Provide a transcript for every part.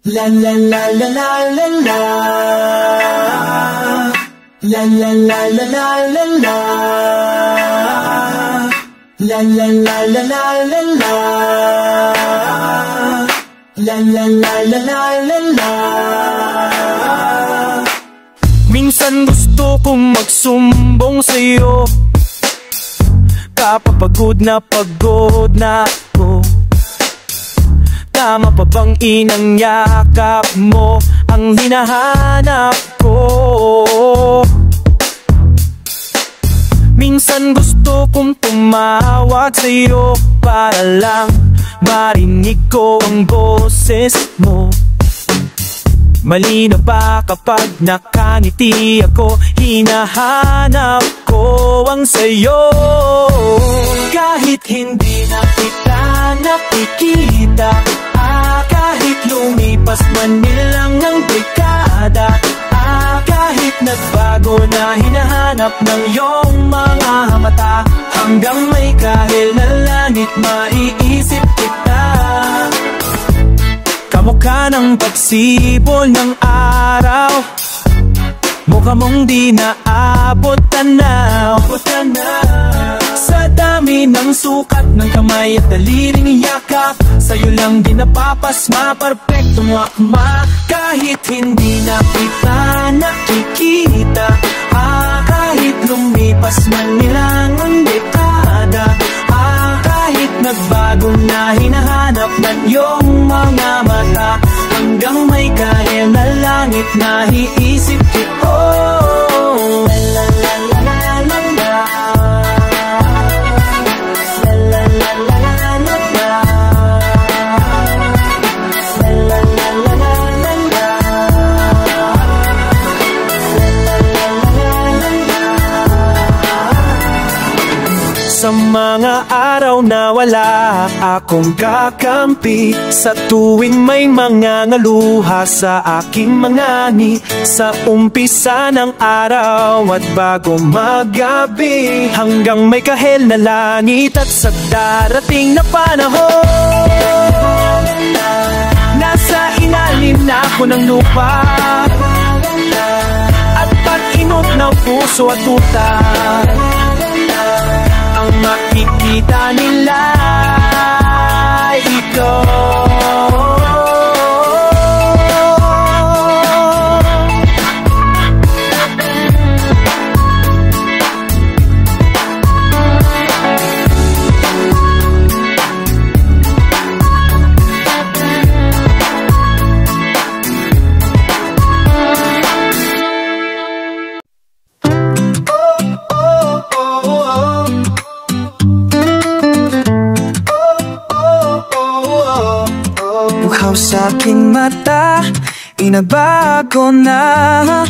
La la la la la la la. La la la la la la la. La la la la la la la. La la la la la la la. Minsan gusto kong magsumbong sa'yo, kapapagod na pagod na ako. Tama pa bang inang yakap mo ang hinahanap ko? Minsan gusto kong tumawag sa'yo para lang marinig ko ang boses mo. Malinaw pa kapag nakangiti ako, hinahanap ko ang sayo. Kahit hindi na kita nakikita, kahit lumipas man nilang ang dekada, kahit nagbago na hinahanap ng iyong mga mata, hanggang may kahil na langit maiisip kita. Kamukha ng pagsibol ng araw, mukha mong di naabot tanaw. Sa dami ng sukat ng kamay at daliring yakap, sa'yo lang din napapasma, perpektong akma. Kahit hindi na kita nakikita, kahit lumipas man nilang ang dekada, kahit nagbago na hinahanap ng iyong mga mata, hanggang may kahit na langit na iisip ko. La la la la la la. La la la la la la la. La la la la la la la. La la la la la la. Sa mga araw na wala akong kakampi, sa tuwing may mga ngaluha sa aking mga ngiti, sa umpisa ng araw at bago maggabi, hanggang may kahel na langit at sa darating na panahon, nasa ilalim na ako ng lupa, at pag-inot ng puso at utak, ang makikita nila ay ikaw. Sa aking mata, inabago na.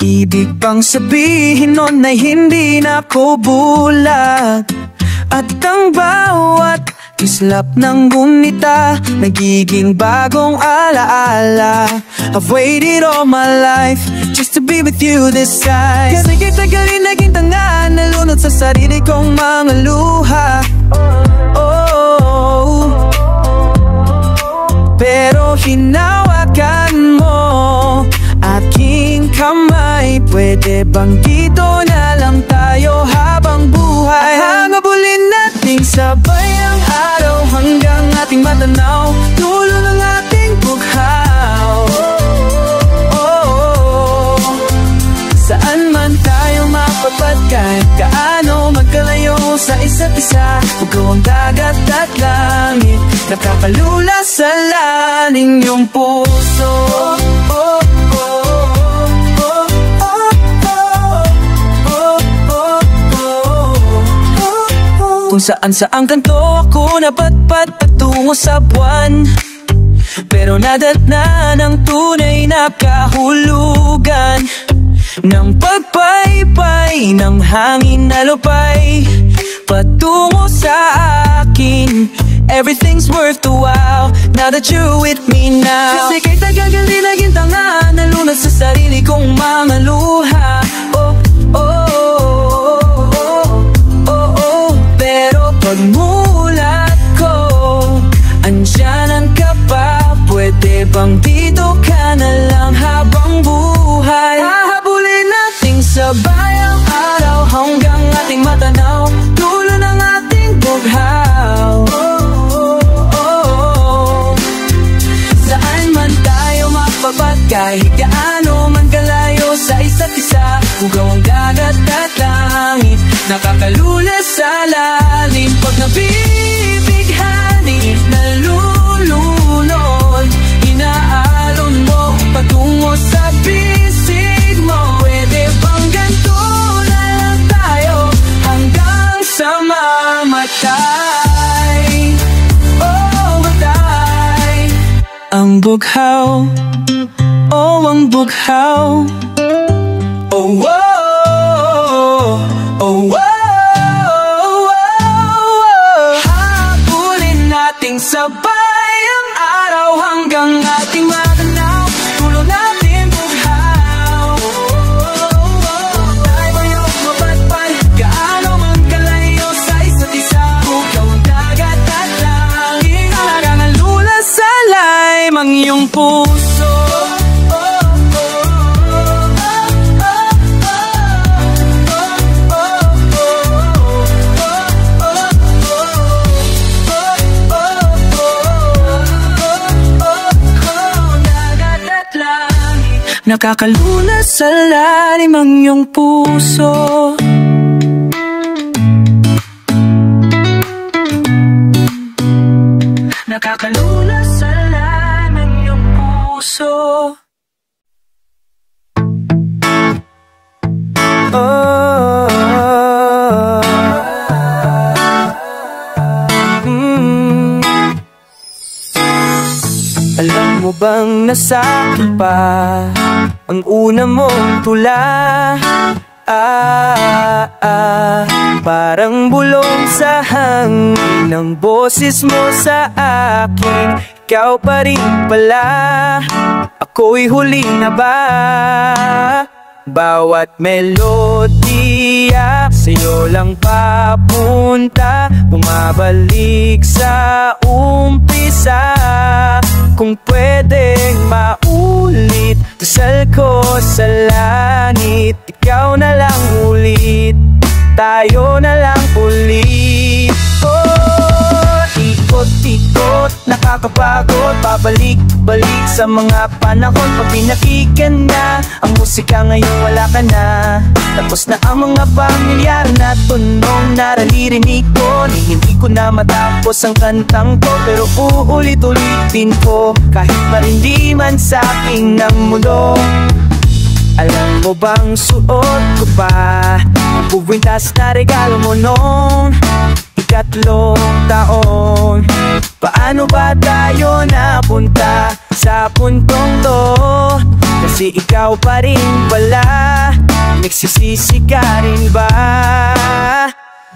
Ibig bang sabihin nun ay hindi na ako bulag, at ang bawat kislap ng gunita nagiging bagong alaala. I've waited all my life just to be with you this time. Kasi kita galing naging tanga, nalunod sa sarili kong mga luha. Pero hinawakan mo aking kamay, pwede bang dito na lang tayo habang buhay? Hangabulin nating sabay ang araw hanggang ating matanaw, dulo ng ating bughaw. Saan man tayo mapapagkat, kaano magkalayo sa isa't isa, bugawang dagat at langit, nakapalula sa laning iyong puso. Kung saan-saang kanto ako napatpat patungo sa buwan, pero nadatna ng tunay na kahulugan ng pagpaypay ng hangin na lupay patungo sa akin. Everything's worth the while now that you're with me now. Kasi kahit nagagali naging tanga, nalunod sa sarili kong mga luha. Pero pagmulat ko, andyanan ka pa, pwede bang di Ang bughaw, oh ang bughaw. Oh wow, oh wow. Habulin nating sabay ang araw hanggang ating maganaw. Tulo natin bughaw. Tayo bayong mapatpal, gaano man kalayo sa isa't isa. Bughaw ang dagat at langit, halagang alula sa lalim ang iyong puso. Nakakalula sa lalim ang iyong puso. Nakakalula sa lalim ang iyong puso. Oh, Alam mo bang nasakit pa ang una mong tula? Parang bulong sa hangin ng boses mo sa akin. Ikaw pa rin pala, ako'y huli na ba? Bawat melodiya sa'yo lang papunta, bumabalik sa umpisa. Kung pwedeng maulit, dasal ko sa langit, ikaw na lang ulit, tayo na lang ulit. Oh, ikot-ikot, nakakapagod, pabalik-balik sa mga panahon pag pinakikan na. Ang musika ngayon wala ka na, tapos na ang mga pamilyar na tunog na naririnig ko. Hindi ko na matapos ang kantang ko, pero uulit-ulitin ko kahit marindi man sa aking ng mundo. Alam mo bang suot ko pa ang buwintas na regalo mo noong ikatlong taon? Paano ba tayo napunta sa puntong to? Kasi ikaw pa rin pala, nagsisisi ka rin ba?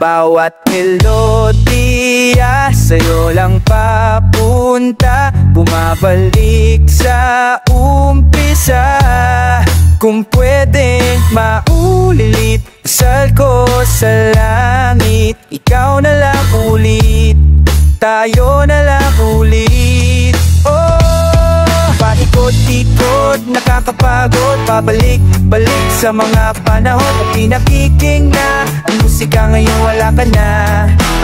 Bawat melodiya sa'yo lang papunta, bumabalik sa umpisa. Kung pwedeng maulit, dasal ko sa langit, ikaw na lang ulit, tayo na lang ulit. Oh, paikot-ikot, nakakapagod, pabalik-balik sa mga panahon at pinakiking na. Ang musika ngayon wala ka na,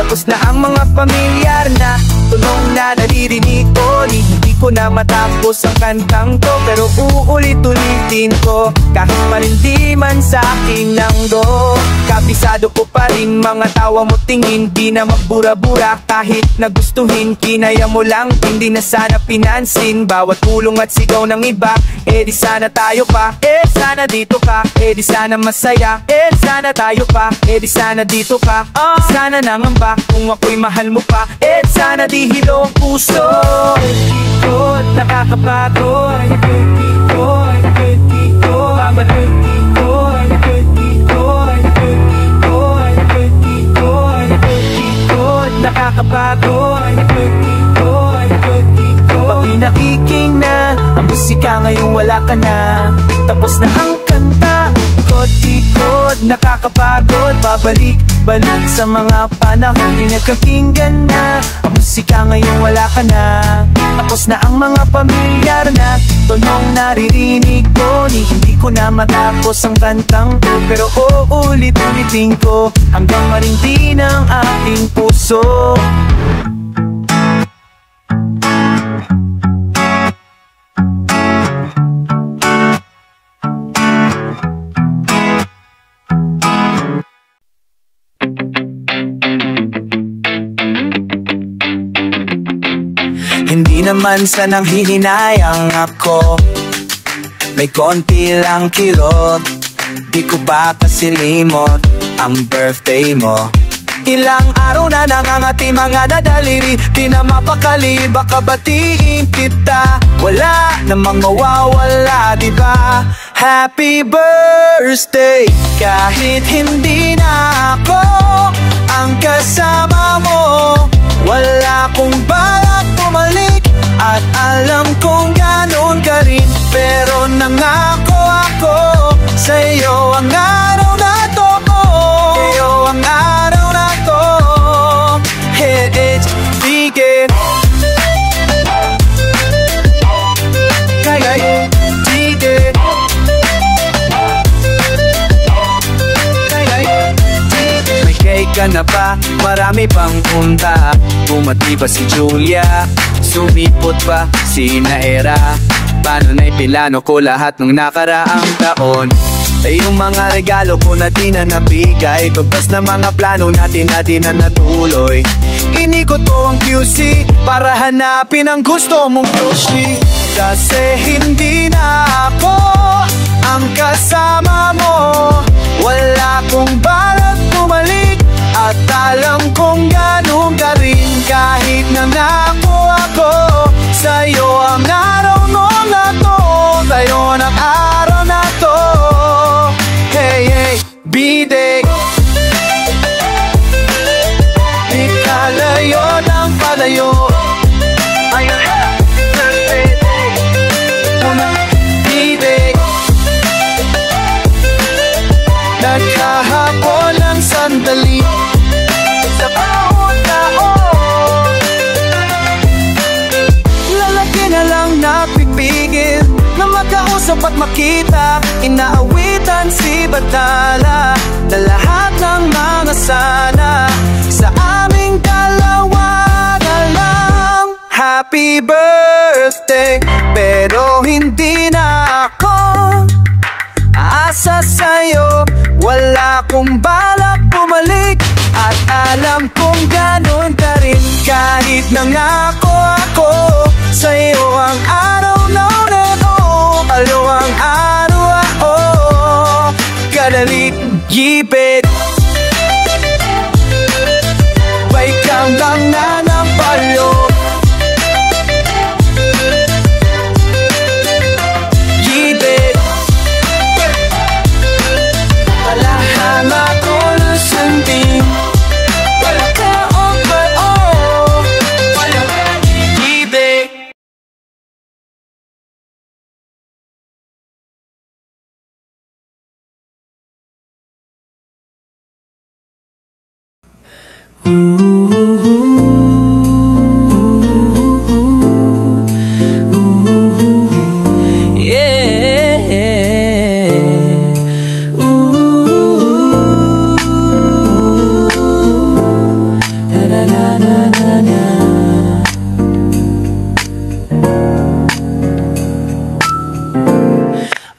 tapos na ang mga pamilyar na tunog na naririnig ko. Hindi ko na matapos ang kantang to, pero uulit-ulitin ko kahit marindi man sa aking nangdo. Kabisado ko pa rin mga tawa mo tingin, di na magbura-bura kahit nagustuhin. Kinaya mo lang, hindi na sana pinansin bawat tulong at sigaw ng iba. Eh di sana tayo pa, eh sana dito ka, eh di sana masaya, eh sana tayo pa, eh di sana dito ka. Sana nangamba kung ako'y mahal mo pa, eh sana di hilo ang puso. Ikot, nakakapagod, ikot-ikot, ikot-ikot, babalik-ikot, ikot-ikot, ikot-ikot, ikot-ikot, ikot-ikot, nakakapagod, ikot-ikot, ikot-ikot. Pag pinakiking na ang musika ngayon wala ka na, tapos na ang kanta. Ikot-ikot, nakakapagod, babalik-balik sa mga panahon di nakakinggan na. Ang musika ngayon wala ka na, tapos na ang mga pamilyar na tunog naririnig ko. Hindi ko na matapos ang kantang ko, pero uulit-ulitin ko hanggang marindi ng aking puso. Hindi naman sa nang hihinayang ako, may konti lang kirot. Di ko ba kasi limot ang birthday mo? Ilang araw na nangangati mga nadaliri, di na mapakali, baka batiin kita. Wala namang mawawala, diba? Happy birthday! Kahit hindi na ako ang kasama mo, wala kong balak bumalik, at alam kong ganun ka rin. Pero nangako ako sa'yo ang araw na to, sa'yo ang araw na to. It's bigger. Kaya bigger. May cake ka na ba? Marami pang punta. Bumati ba si Julia? Sumipot ba si Naera? Paano na ipilano ko lahat ng nakaraang taon? Ay yung mga regalo ko na di na nabigay, tugpas na mga plano natin na di na natuloy. Inikot ko ang QC para hanapin ang gusto mong sushi. Kasi hindi na ako ang kasama mo, wala kong balak bumalik, at alam kong ganun ka rin. Kahit nangako ako sa'yo ang araw mo na to, sa'yo ang araw na to. Hey, hey, B-Day. Di kalayo ng palayo. B-Day. Nagkahapon ng sandali sa bawat taon. Lalaki na lang napipigil na magkausap at makita. Inaawitan si Batala na lahat ng mga sana sa aming dalawa na lang. Happy birthday, pero hindi na ako aasa sa'yo, wala kong balak bumalik, at alam kong ganun ka rin. Kahit nangako ako sa'yo ang araw na neto, kalawang araw ako kadalit gipit. Baikang lang na ng palo. Gipit. Walahan ako ng sanding, wala ka on my own. Gipit.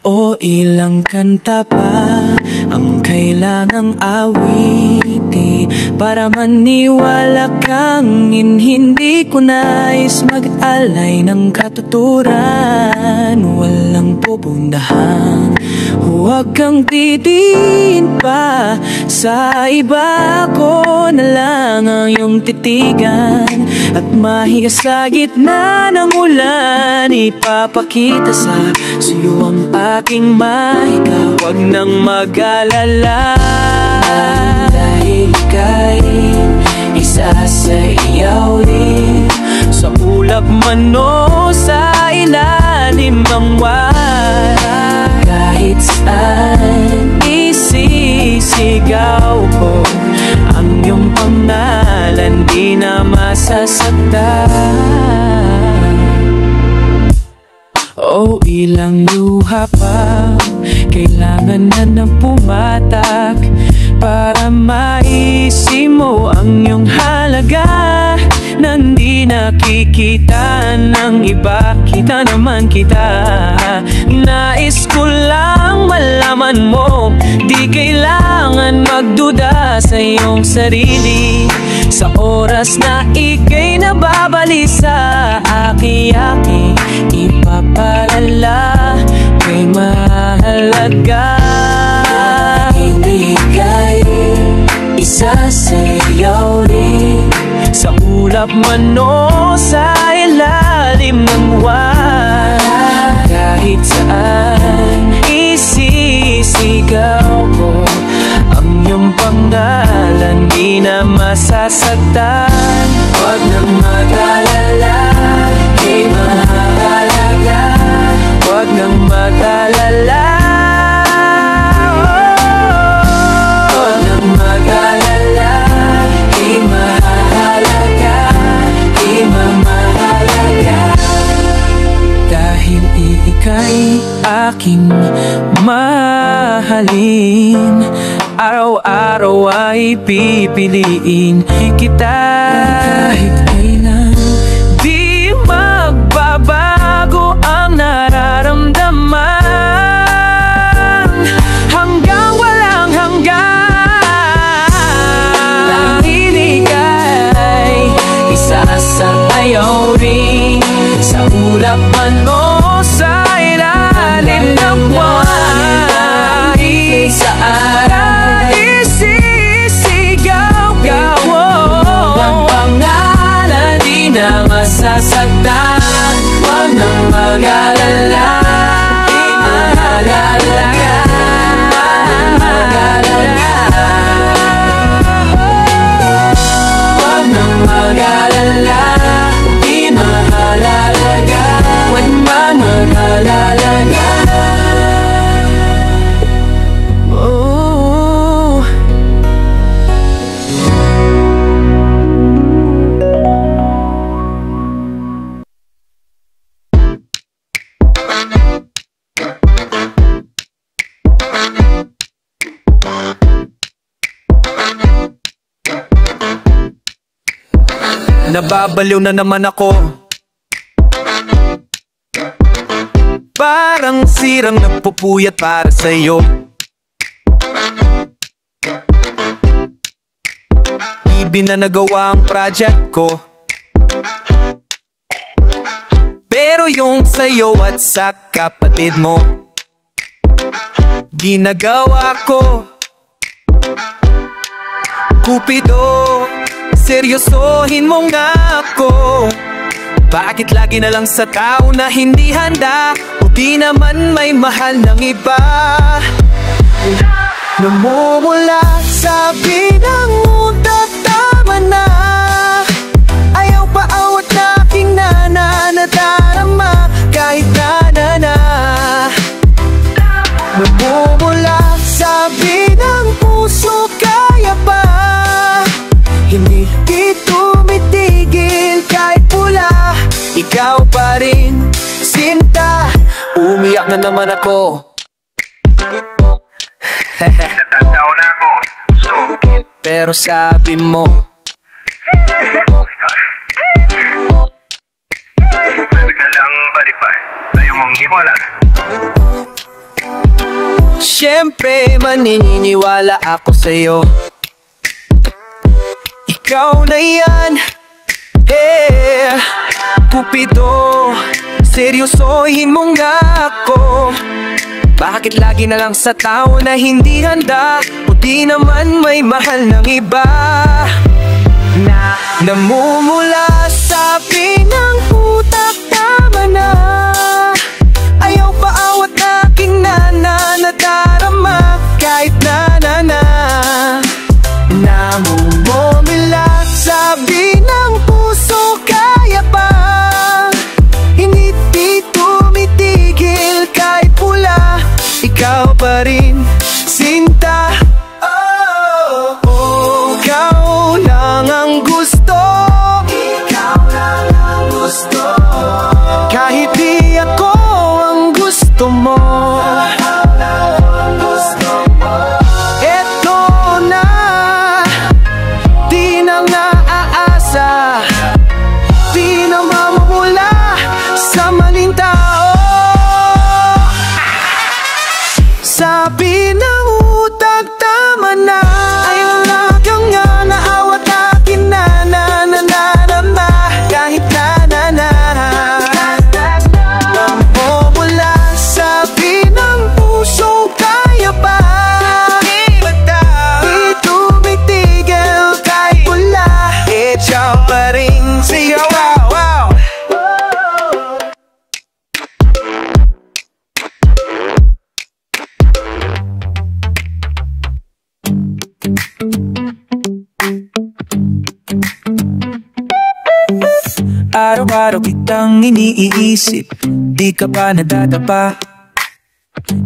O ilang kanta pa ang kailangang awiti para maniwala kang hindi ko nais mag-alay ng katuturan. Walang pupundahan, huwag kang titiin pa, sa iba ko na lang ang iyong titigan. At mahigas sa gitna ng ulan, ipapakita sa siyo ang aking mahika. Huwag nang mag-alala, dahil ika'y isa sa iyaw din, sa ulap man o sa ilalim ng wala. Kahit saan isisigaw ko ang iyong pangalan, di na masasaktan. O ilang luha pa kailangan na pumatak para maisip mo ang iyong halaga, nang di nakikita ng iba, kita naman kita. Nais ko lang malaman mo, di kailangan magduda sa iyong sarili. Sa oras na ika'y nababalisa, aki-aki ipapalala, may mahalaga. Hindi ika'y isa sa iyo ulap man o sa ilalim ng buwan. Kahit saan isisigaw ko ang iyong pangalan, di na masasaktan. Huwag nang mag-alala, di mahalaga. Huwag nang mag-alala, huwag nang mag-alala, di mahalaga, di mamahalaga. Dahil ika'y aking mahalin, araw-araw ay pipiliin kita. Kahit kailan di magbabago ang nararamdaman, hanggang walang hanggan. Dahil ika'y isa sa ayaw rin, sa ulap man o sa ilalim ng buwan. Sa araw isisigaw-gaw ang pangalan, di na masasaktan. Huwag nang mag-alala, di mahalaga, huwag nang mag-alala, di mahalaga, huwag man mag-alala. Nababaliw na naman ako, parang sirang nagpupuyat para sa'yo. Di na nagawa ang project ko, pero yung sa'yo at sa kapatid mo ginagawa ko. Cupido, seryosohin mo nga ako. Bakit lagi na lang sa tao na hindi handa, o di naman may mahal ng iba? Namumula sa binang utak, tama na. Ayaw pa awat na aking nadarama, kahit na. Namumula sa binang puso, kaya pa. Hindi tumitigil kahit pula, ikaw pa rin, sinta. Umiyak na naman ako. Natataw na ako, sukit. Pero sabi mo, pwede ka lang balipay, ayaw mong himala. siyempre maniniwala ako sa'yo. Ikaw na yan, Cupido, seryosohin mo nga ako. Bakit lagi na lang sa tao na hindi handa, o di naman may mahal ng iba? Na namumula sa pinang utak, tama na. Ayaw pa awat aking nadarama, kahit na namumumila sa binang puso, kaya pa. Hindi tumitigil kahit pula, ikaw pa rin, sinta. Ikaw lang ang gusto, ikaw lang ang gusto. Kahit di ako ang gusto mo, eto na, di na nga aasa, di na mamumula sa maling tao. Sabi ng utak, tama na. Ayaw na kang nga naawat akin na kahit na namumula sa kitang iniisip, di ka ba nadadapa?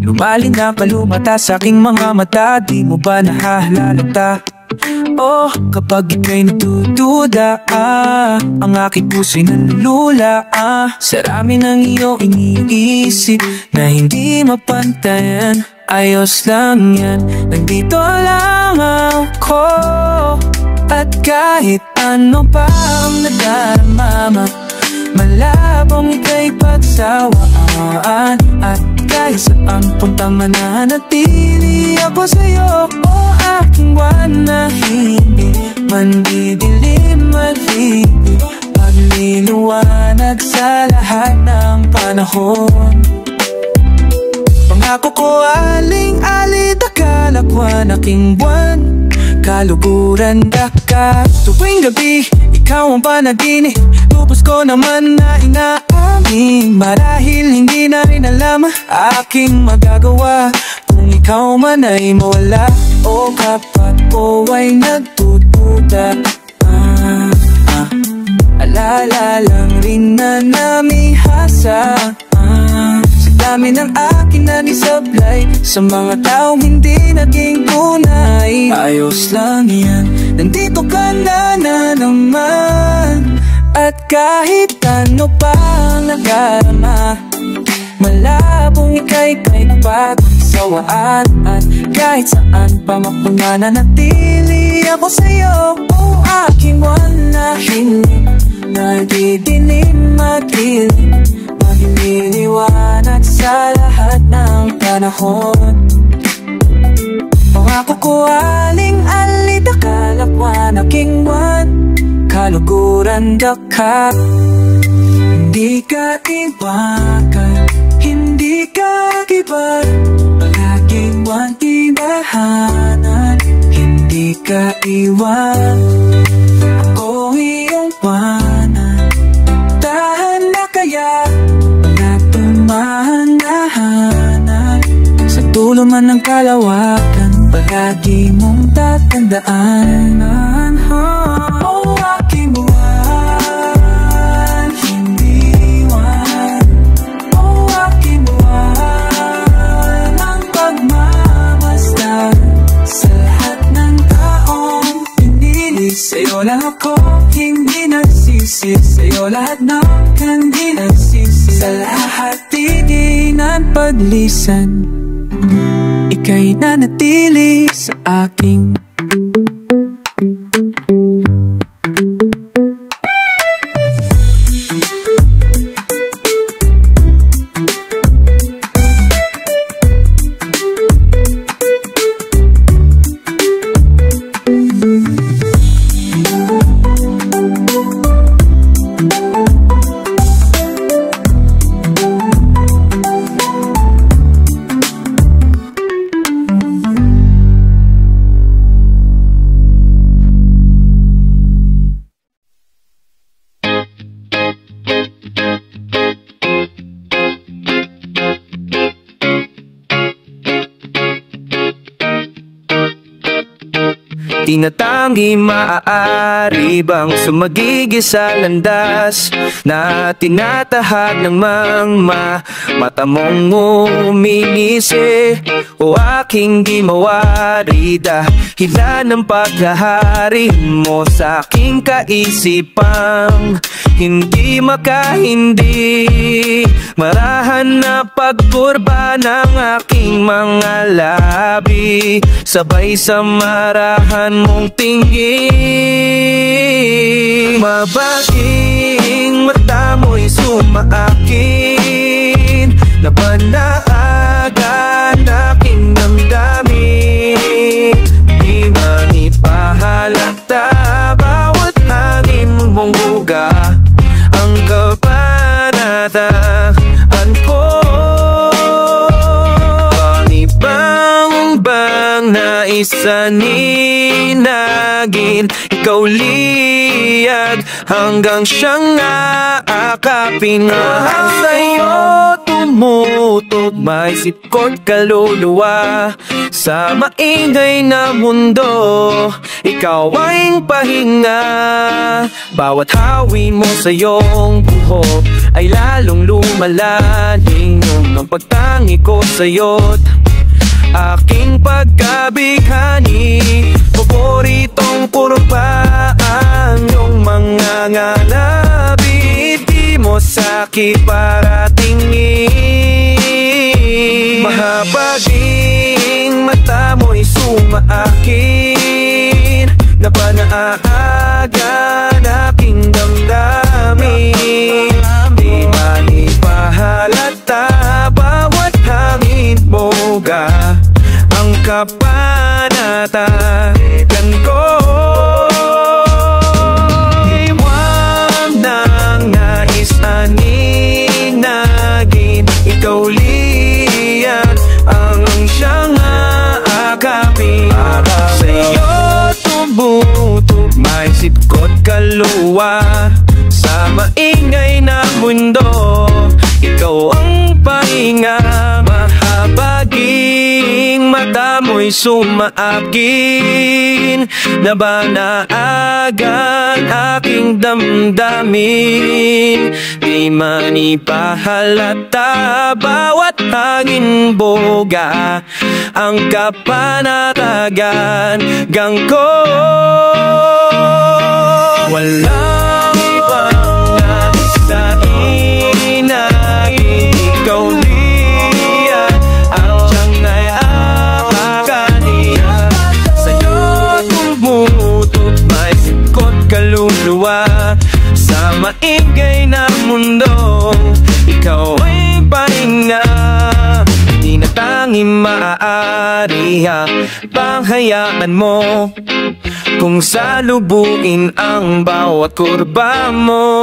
Lumalim na palumata sa aking mga mata, di mo ba nahahalata? Oh, kapag ika'y natutuda, ang aking puso'y nalulula, sa dami ng iyong iniisip na hindi mapantayan. Ayos lang yan, nandito lang ako, at kahit ano pa ang nadarama, malabong ika'y pagsawaan. At kahit saan punta mananatili ako sa'yo, o aking buwan na hindi man didilim matibig, pagliliwanag sa lahat ng panahon. Pangako ko aling-alid, akalakwan aking buwan, kaluguran ka. Tuwing gabi, ikaw ang panaginip, lubos ko naman na inaamin. Marahil hindi na rin alam aking magagawa kung ikaw man ay mawala, o kapag ko ay nagtutuda. Alala lang rin na namihasa, sa dami ng akin na nisablay, sa mga taong hindi naging tunay. Ayos lang yan, nandito ka na naman, at kahit ano pa ang nagarama, malabong ika'y pagsawaan. At kahit saan pa mapananatili ako sa'yo, o aking buwan na hindi nagdidilim madilim, magliliwanag sa lahat ng panahon. Pangako ko aling-alid, akalakwan aking buwan, kaluguran ka. Hindi ka iwakan, hindi ka kibar, palaging buwan tinahanan. Hindi ka iwan, ako iyong buwanan, tahan na kaya nagtumahan-nahanan. Sa dulo man ng kalawakan, palagi mong tatandaan. Oh, aking buwan, hindi iwan. Oh, aking buwan, ang pagmamasdan sa lahat ng taong pinili. Sa'yo lang ako, hindi nagsisi, sa'yo lahat ng hindi nagsisi. Sa lahat tigin at paglisan, ika'y nanatili sa aking tinatanggi. Maaari bang sumagigi sa landas na tinatahag ng mata mong umingisi, o aking di mawari dahilan ng paghahari mo sa aking kaisipang hindi makahindi. Marahan na pagkurba ng aking mga labi, sabay sa marahan mong tingin. Mabaing mata mo'y sumaakin, napanaagan aking damdamin. Di man ipahalata bawat hangin mong buga, ang kapanatahan ko. Panibang na isaninagin, ikaw liyag hanggang siyang naakapin. Ang sa'yo tumuto may sipko't kaluluwa. Sa maingay na mundo, ikaw ang pahinga. Bawat hawin mo sa iyong buhok ay lalong lumalalim. Ang pagtangi ko sa'yo't aking pagkabighani. Paboritong kurba ang iyong mga ngalabi. Di mo sakit para tingin. Mahabaging mata mo'y sumaakin. Na ba naaagan aking damdamin? Di man ipahalata bawat hangin boga ang kapanatagan ko. Iwan ng nais aninagin, ikaw liyan ang siyang aakapin. Sa'yo tumutok may sipko't kaluwa. Sa maingay na mundo, ikaw ang pahinga. Mahabaging mata mo'y sumaagin. Na ba naagan aking damdamin? Di man ipahalata bawat hangin boga ang kapanatagan ko. Walang ibang nais na inagin, ikaw liyan ang siyang naakaniya. Sa'yo tumutot may sipko't kaluluwa. Sa maingay na mundo, ikaw ay pahinga. Di na tanging maaari panghayaan mo kung salubungin ang bawat kurba mo.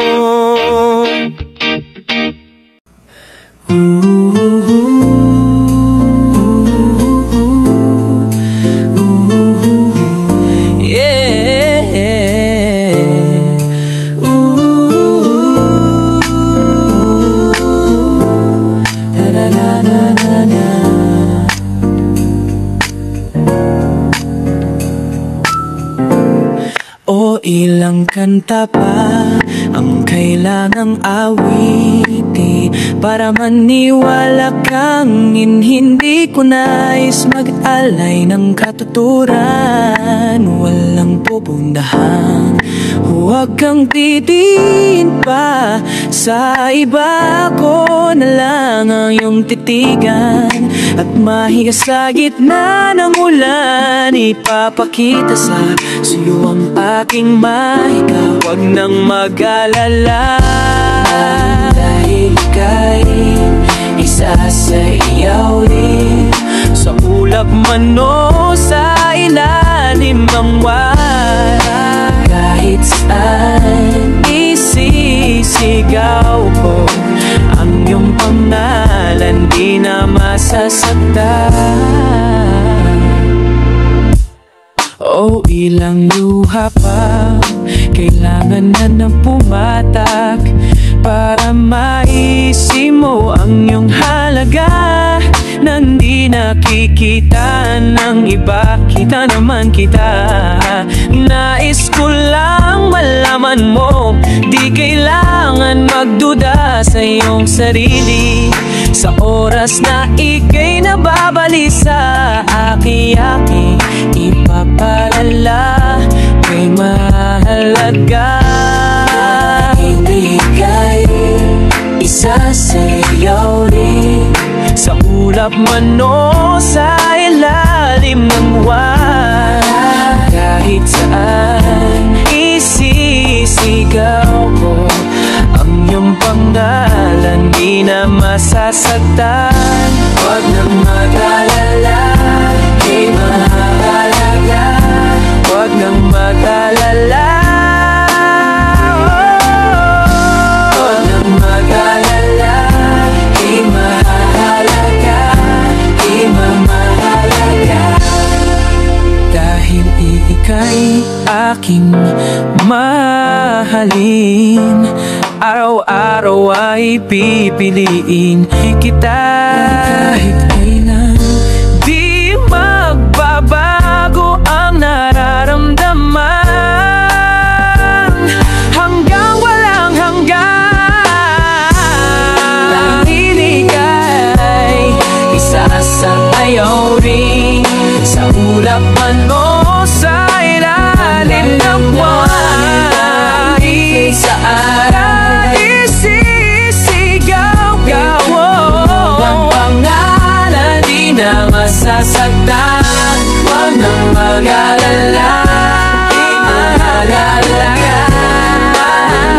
O ilang kanta pa ang kailangang awiti para maniwala kang hindi ko nais mag-alay ng katuturan. Walang pupundahan, huwag kang titiin pa. Sa iba ko na lang ang iyong titigan. At mahiga sa gitna ng ulan, ipapakita sa iyo ang aking mahika. Huwag nang mag-alala, dahil ika'y isa sa iyaw din. Sa ulap man o sa ilalim ng wala, kahit saan isisigaw ko ang iyong pangalan, di na masasaktan. O ilang luha pa kailangan na pumatak para maisip mo ang iyong halaga. Nang di nakikita ng iba, kita naman kita. Nais ko lang malaman mo, di kailangan magduda sa iyong sarili. Sa oras na ika'y nababalisa, aki-aki ipapalala, kay mahalaga. Hindi kayo isa sa iyaw rin. Sa ulap man o sa ilalim ng wala, kahit saan isisigaw ko ang iyong pangalan, di na masasaktan. Huwag nang mag-alala, di mahalaga. Huwag nang mag-alala, huwag nang mag-alala, di mahalaga, di mamahalaga. Dahil ika'y aking mahalin, araw-araw ikaw ay pipiliin kita. Kahit kailan di magbabago ang nararamdaman, hanggang walang hanggan. Tanging ika'y isa sa ayaw rin, sa ulap man mo sa ilalim ng buwan, sa araw isisigaw-gaw ang pangalan, di na masasaktan. Huwag nang mag-alala, di mag-alala,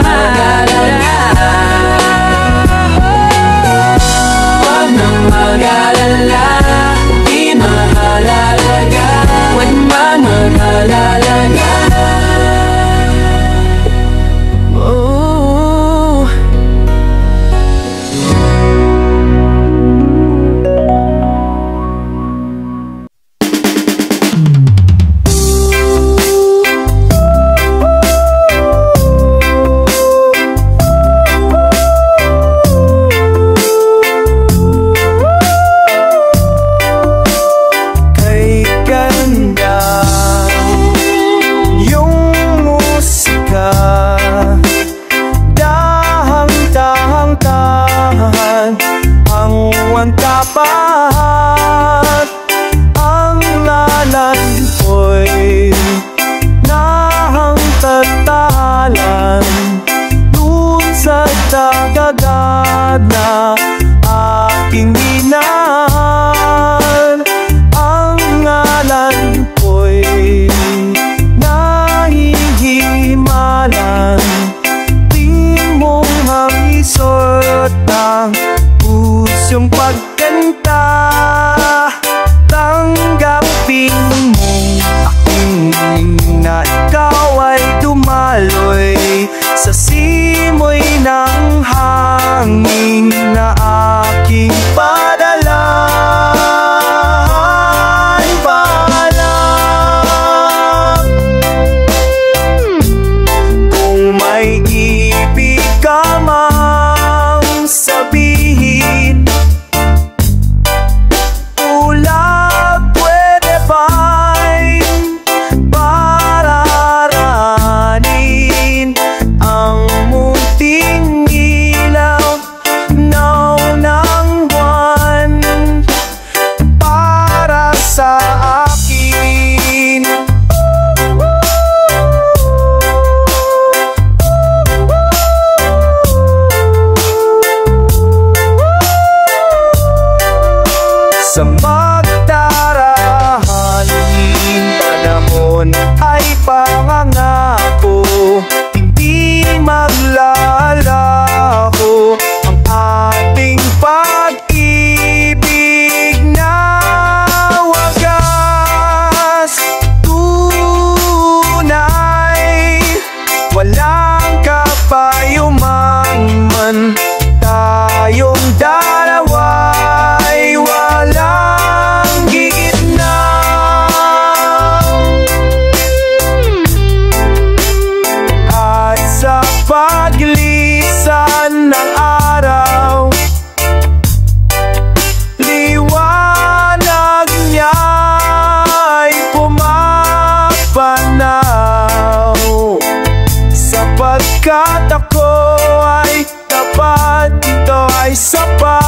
mag-alala. Huwag nang mag-alala, di mahalaga, huwag man mag-alala. Tapat ang lalan ko'y nahang tatalan dun sa dagat na aking dinaan. Ang ngalan ko'y nahihimalan, di mong hamisot ng pusong pagkanta. Tanggapin mong aking na ikaw ay dumaloy sa simoy ng hangin na aking padala. Kung may ibig ka mang sabihin, sa magdarahaling panahon ay pangangako, hindi maglalaho ang ating pag-ibig na wagas. Tunay, walang kapayuman man, tayong dalawa walang gigitnang. At sa paglisan ng araw, liwanag niya'y pumapanaw, sapagkat ako ay tapat, ito ay sapat.